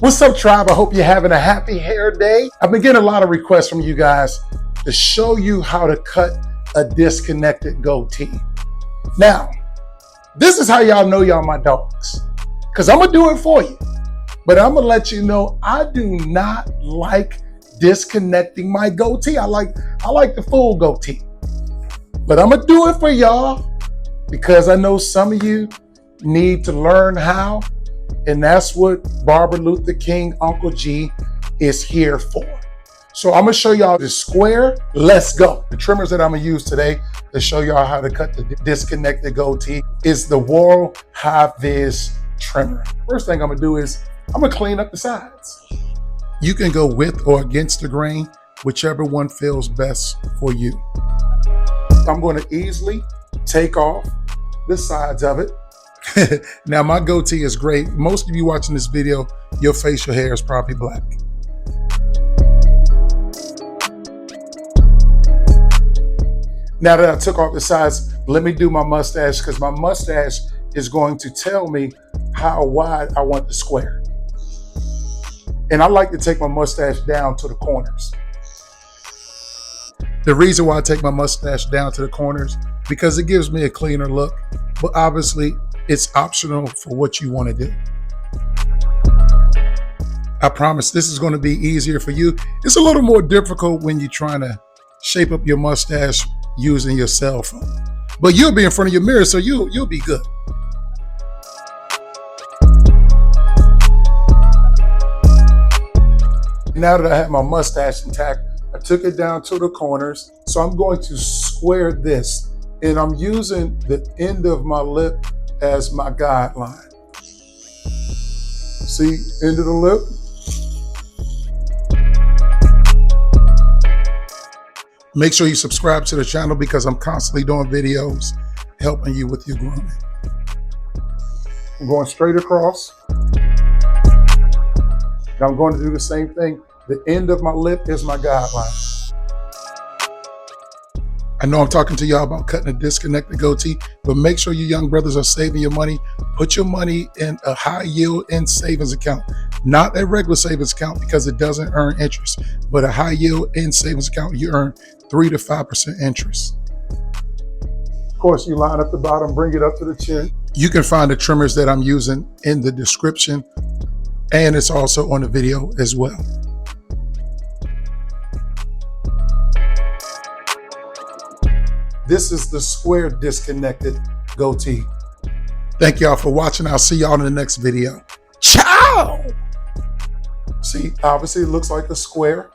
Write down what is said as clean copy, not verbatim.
What's up, tribe? I hope you're having a happy hair day. I've been getting a lot of requests from you guys to show you how to cut a disconnected goatee. Now, this is how y'all know y'all my dogs, because I'm gonna do it for you. But I'm gonna let you know I do not like disconnecting my goatee. I like the full goatee. But I'm gonna do it for y'all because I know some of you need to learn how. And that's what Martin Luther King, Uncle G, is here for. So I'm gonna show y'all the square, let's go. The trimmers that I'm gonna use today to show y'all how to cut the disconnected goatee is the World High Vis trimmer. First thing I'm gonna do is I'm gonna clean up the sides. You can go with or against the grain, whichever one feels best for you. I'm gonna easily take off the sides of it. Now my goatee is great. Most of you watching this video, your facial hair is probably black. Now that I took off the sides, let me do my mustache, because my mustache is going to tell me how wide I want the square. And I like to take my mustache down to the corners. The reason why I take my mustache down to the corners, because it gives me a cleaner look, but obviously it's optional for what you want to do. I promise this is going to be easier for you. It's a little more difficult when you're trying to shape up your mustache using your cell phone. But you'll be in front of your mirror, so you'll be good. Now that I have my mustache intact, I took it down to the corners. So I'm going to square this, and I'm using the end of my lip as my guideline. See, end of the lip. Make sure you subscribe to the channel because I'm constantly doing videos helping you with your grooming. I'm going straight across. Now I'm going to do the same thing. The end of my lip is my guideline. I know I'm talking to y'all about cutting a disconnected goatee, but make sure you young brothers are saving your money. Put your money in a high yield and savings account, not a regular savings account because it doesn't earn interest, but a high yield and savings account, you earn 3 to 5% interest. Of course, you line up the bottom, bring it up to the chin. You can find the trimmers that I'm using in the description, and it's also on the video as well. This is the square disconnected goatee. Thank y'all for watching. I'll see y'all in the next video. Ciao! See, obviously it looks like a square.